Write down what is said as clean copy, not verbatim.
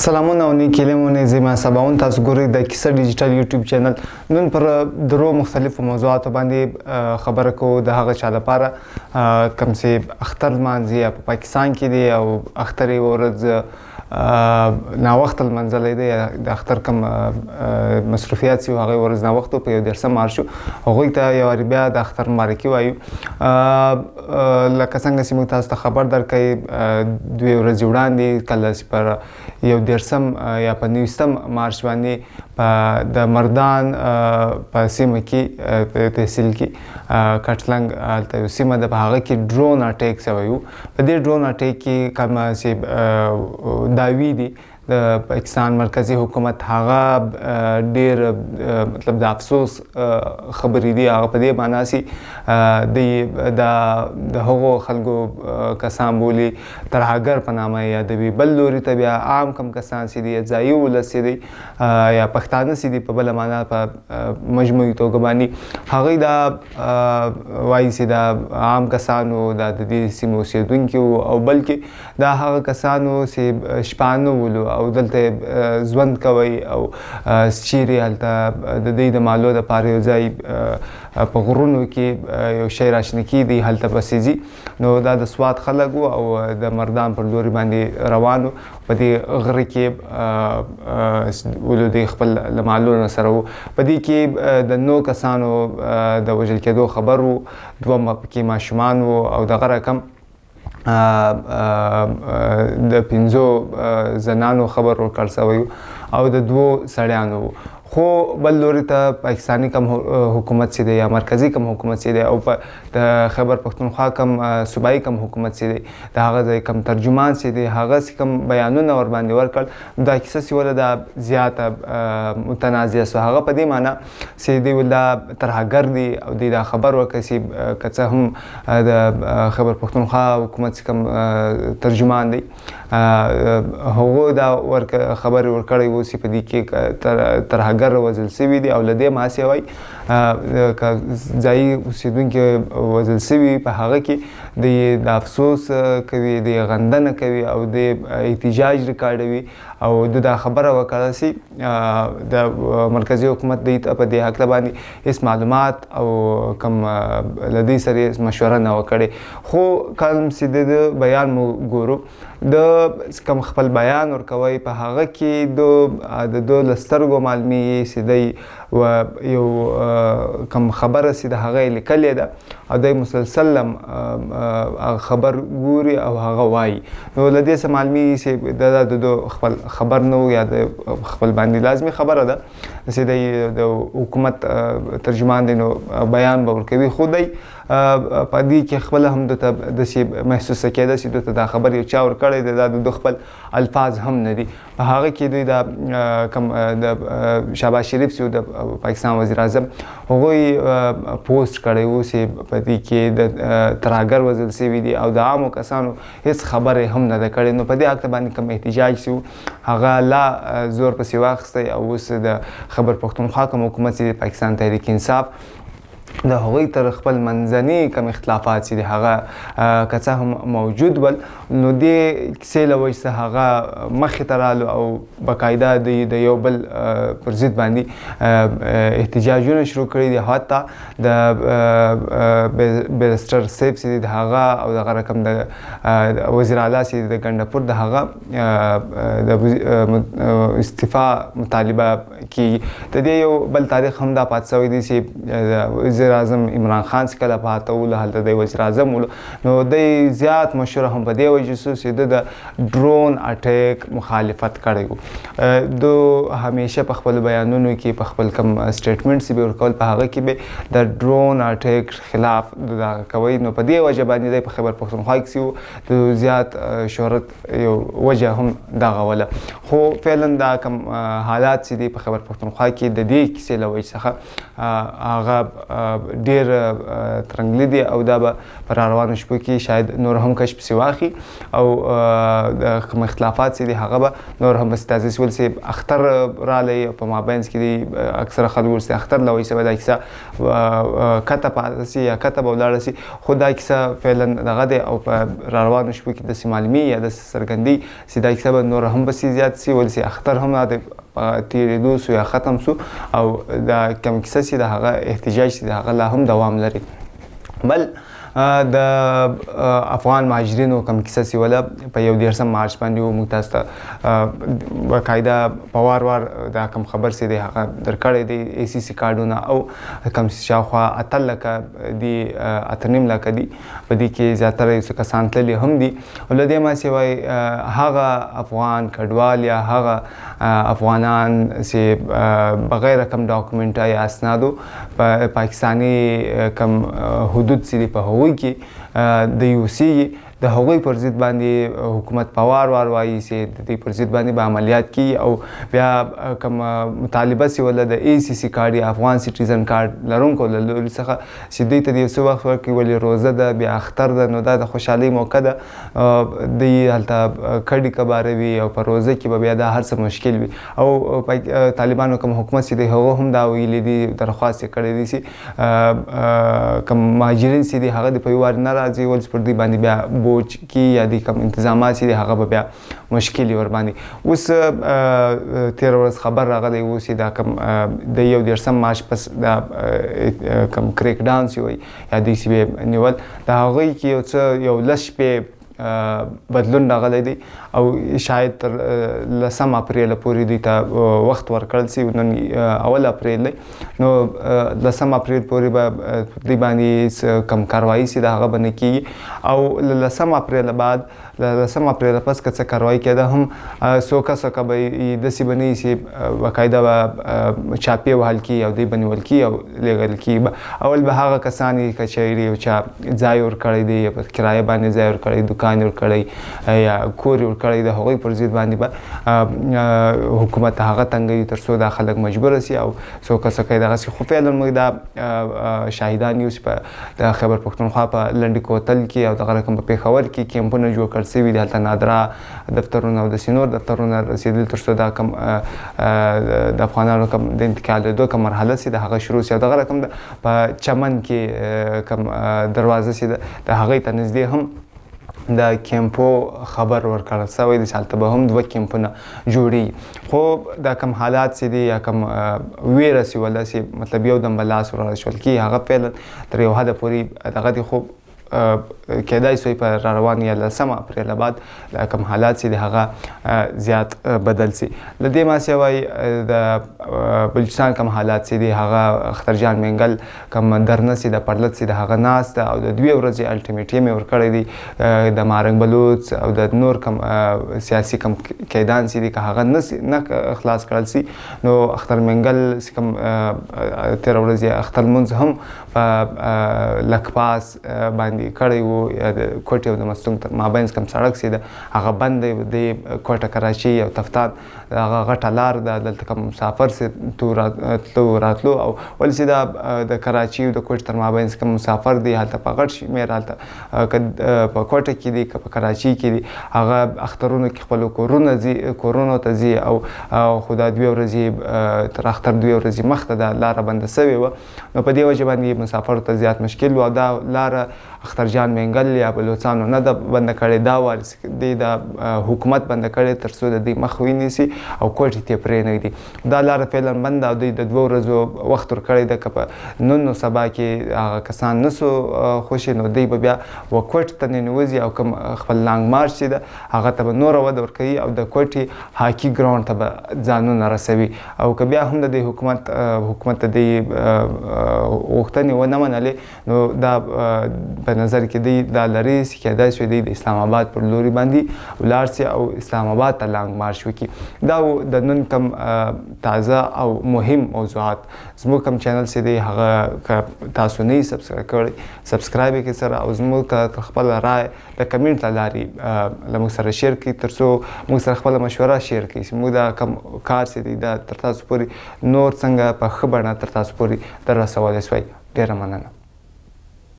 سلامونه او نیکیلمونه زما سباون تاسو ګورئ د کیسه ډیجیټل یوټیوب چینل. نن پر درو مختلفو موضوعاتو باندې خبره کوو د هغه چا لپاره کوم چې اختر لمانځي په پاکستان کې دی او اختر یې ورځ ناوخته لمانځلی دی. د اختر کوم مصروفیات چې هغه ورځ ناوخته په 11 مارچ هغوی ته یو وارې بیا د اختر مبارکي وایو. لکه څنګه چې موږ تاسو ته خبر درکوي 2 ورځې وړاندې کله چې پر 11 یا په 19 مارچ باندې د مردان په سیمه کې په تحصیل کې کټلنګ هلته یو سیمه ده، په هغه کې ډرون اټیک شوی و. په دې ډرون اټیک کې کوم چې دعوی دي د پاکستان مرکزی حکومت هغه ډیر مطلب د افسوس خبرې دي. هغه په دې معنی سي د هغو خلکو کسان بولي ترهګر په نامه یادوي. بل لوري ته بیا عام کم کسان سي دي، ځایي ولس سي دي یا پښتانه سي دي په بله معنی په مجموعي توګه باندې هغوی دا وایي چې د عام کسانو د دې سیمې اوسېدونکي او بلکې دا هغه کسانو چې شپانه ولو او دلته ژوند کوي او چیرې هلته د دوی د مالو دپاره یو ځای په غرونو کې یو شی راشنه کېدی هلته پسې ځي. نو دا د سوات خلک وو او د مردان پر لوري باندې روان وو. په دې غره کې ولو دوی خپل له مالونو سره وو. په دې کې د 9 کسانو د وژل کېدو خبر وو، 2 پکې ماشومان وو او دغه رقم د 5 زنانو خبر ورکړل شوی او د 2 سړیانو. خو بل لوري ته پاکستاني کم حکومت چې دی یا مرکزی کم حکومت چې دی او د خیبر پښتونخوا کم صوبایي کم حکومت چې دی د هغه ځای کم ترجمان چې دی هغه کم بیانونه ور باندې ورکړل. دا کیسه چې ولې دا زیاته متنازعه سو هغه په دې معنی چې دی ولدا ترهګر دی او دی دا خبر ورکړي چې که څه هم د خیبر پښتونخوا حکومت کم ترجمان دی هغه دا خبر ورکړی و چې په دې کې ترهګر وژل شوي دي او له دې محاسې وایي که ځایي اوسېدونکي وژل شوي په هغه کې د افسوس کوي، د غندنه کوي او د احتجاج ریکارډوي او دا خبره وکړه چې د مرکزي حکومت دوی ته په دې هکله باندې هېڅ معلومات او کوم له دوی سره مشوره نه وکړې. خو کوم چې د بیان مو ګورو د کوم خپل بیان ورکوي په هغه کې د دو لسترګو معلومي چې دی یو کوم خبره چې د هغه لیکلې ده او دی مسلسل خبر ګوري او هغه وایي. نو له دې څه معلومي چې د خپل خبر نه یا د خپل باندې لازمي خبره ده چې دی د حکومت ترجمان دی نو بیان به ورکوي. خو دی په دې کې خپل هم داسې محسوسه کېده چې دوی ته دا خبر یو چا ورکړی دی، دا د خپل الفاظ هم نه دي. په هغه کې دوی دا کوم د شهباز شریف چې د پاکستان وزیر اعظم هغوی پوسټ کړی و چې په دې کې د ترهګر وژل شوي دي او د عامو کسانو هېڅ خبرې هم نه ده کړې. نو په دې هکله باندې کوم احتجاج چې هغه لا زور پسې واخیستی او اوس د خیبر پښتونخوا کوم حکومت چې د پاکستان تحریک انصاف د هغوی تر خپل منځني کم اختلافات چې د هغه که څه هم موجود ول نو دې کیسې له وجې څخه هغه مخې ته رالو او باقاعده د یو بل پر ضد باندې احتجاجونه شروع کړي دي. حتی د بیرسټر صاحب چې د هغه او دغه رقم د وزیر اعلی چې د ګنډپور د هغه د استعفا مطالبه کیږي. د دې یو بل تاریخ هم دا پاتې شوی دی چې وزیر اعظم عمران خان چې کله پاته وله هلته دی وزیر اعظم ولو نو دی زیات مشهوره هم په دې وجې شو چې د ډرون اټیک مخالفت کړی و. دو همیشه په خپل بیانونو کې په خپل کم سټیټمنټ چې به ورکول په هغه کې به د ډرون اټیک خلاف دغه کوي. نو په دې وجه باندې دی په خیبر پښتونخوا کې د زیات شهرت یو وجه هم دغه وله. خو فعلا دا کم حالات چې دی په خیبر پښتونخوا کې د دې کیسې له وجې څخه هغه ډېر ترنګلي دي او دا به په راروانو شپو کې شاید نور هم کشف سي واخلي او د کوم اختلافات چې دي هغه به نور هم بس تاسیس ول سي اختر رالی په مابینس کې دي اکثره خلک ورسي اختر لوي سبا دا کیسه کته پاسي یا کته بولاړ سي خو دا کیسه فعلا دغه دی او په راروانو شپو کې د سیمالمي یا د سرګندي سي دا کیسه به نور هم بس زیات سي ول سي اختر هم د تیریدو سو یا ختم سو او دا کوم کیسه سي د هغه احتجاج سي د هغه لا هم دوام لري. بل د افغان مهاجرینو کوم کیسه سی ولا په 11 مارچ باندې موږ تاسو ته باقاعده په وار دا کوم خبر سي دی هغه درکړی دی ای سی سی کارډونه او کوم شاوخوا اتل لکه دی اتنیم لکه دی په دې کې زیاتره یو کسان تللی هم دي ولدې ما سی وای هغه افغان کډوال یا هغه افغانان سی بغیر کوم ډاکومنټ یا اسنادو په پاکستانی کوم حدود سي په هغوی کې د یو سی د هغوی پر ضد باندې حکومت په وار وایي چې د دې پر ضد باندې به عملیات کوي او بیا کوم مطالبه چې ولا د ای سی سی کارت یا افغان سټیزن کارت لرونکو له لوري څخه چې دوی ته د یو څه وخت ورکړي ولې روزه ده بیا اختر ده نو دا د خوشحالۍ موقع ده دوی هلته کډې کباروي او په روزه کې به بیا دا هر څه مشکل وي او طالبانو کوم حکومت چې دی هغه هم دا ویلي دي درخواست یې کړی دی چې کوم مهاجرین چې دي هغه د په یو وار نه راځي ول پر دوی باندې بیا بوج کی یا د کوم انتظامات چې هغه بیا مشکل ور باندې اوس 13 ورځ خبر راغلی و چې دا کوم د 11 مارچ پس دا کوم کریک ډاون سی وي یا د سی نیول دا هغه کې یو لش په بدلون راغلی دی او شاید تر 10 اپریل پورې دوی ته وخت ورکړل سي نن اول اپریل دی نو 10 اپریل پورې به دوی باندې کم کاروایی سي دا هغه باندې کیږي او 10 اپریل بعد 10 اپریل پس که څه کاروایی کېده هم سوکه به داسې بنی سي باقاعده به چاپې وهل کی او دوی بنول کی او لېږل کی اول به هغه کسان کچېري او چا ځای ورکړی دی په کرایه باندې ځای ورکړی دکان ورکړی یا کور ورکړی د هغوی پر ضد باندې به حکومت هغه تنګوي تر څو دا خلک مجبور سي او څوک څه کوي دغسې خو فعلا موږ دا شاهدان یو چې په د خیبر پښتونخوا په لنډي کوتل کې او دغه رقم په پېښور کې کیمپونه جوړ کړل سوي دي هلته نادره دفترونه او داسې نور دفترونه رسېدل تر څو دا کوم د افغانانو کوم د انتقالېدو کوم مرحله سي د هغه شروع سي او دغه رقم په چمن کې کوم دروازه سي د هغې ته نږدې هم د کیمپو خبر ورکړل سوی دی چې هلته به هم 2 کیمپونه جوړي خو دا کوم حالات چې دي یا کوم ویره چې ولا چې مطلب یو دم به لاس ورشول کي هغه فعلا تر یو حده پورې دغه دی خو کېدای سوی په راروان یا 10 اپریل بعد کوم حالات چې د هغه زیات بدل سي له دې ما سوای د بلوچستان کوم حالات چې دي هغه اخترجان منګل کوم درنه سي د پرلط سي د هغه ناست او د 2 ورځې الټیمیټیم ورکړی دی د مارنګ بلوچ او د نور کوم سیاسي کوم قیدان سي دي که هغه نه خلاص کړل سي نو اختر منګل کوم 13 ورځې اختر منځ هم په لکپاس باندې کړی وو د کوټې او د مستونګ تر مابینځ کوم سړک سي ده هغه بند دی د کوټه کراچي او تفتان هغه غټه لار ده دلته کوم مسافر سي تلو راتلو او ولې سي دا د کراچي او د کوټې تر مابینځ کوم مسافر دی هلته په غټ شمېر هلته په کوټه کې دي که په کراچي کې دي هغه اخترونو کې خپلو کورونو ته ځي او خو دا 2 ورځې تر اختر 2 ورځې مخته دا لاره بنده سوې وه نو په دې وجه باندې مسافرو ته زیات مشکل و او دا لاره اخترجان منګل یا بلوڅانو نه ده بنده کړې دا وال دی د حکومت بنده کړې تر څو د دوی مخ ونیسي او کوټې ته پرې نه ږدي دا لاره فعلا بنده او دوی د 2 ورځو وخت ورکړی ده که په نن سبا کې هغه کسان نسو خوشي نو دوی به بیا کوټې ته ننوځي او کوم خپل لانګ مارچ چې ده هغه ته به نوره وده ورکوي او د کوټې هاکي ګراونډ ته به ځانونه رسوي او که بیا هم د دې حکومت د دې غوښتنې ونه منلې نو دا په نظر کې دی دا لري چې کېدای شي دی د اسلام آباد پر لوري باندې ولاړ سي او اسلام آباد ته لانګ مارچ وکړي دا د نن کوم تازه او مهم موضوعات زموږ کوم چینل چې دی هغه تاسو نه سبسکرایب کړئ سبسکرایب یې کړئ سره او زموږ ته خپل رائے د کمنټ له لارې له موږ سره شیر کړئ تر څو موږ سره خپله مشوره شیر کړئ چې موږ دا کوم کار چې دی دا تر تاسو پورې نور څنګه په ښه بڼه تر تاسو پورې در رسولی سوی ډیره مننه.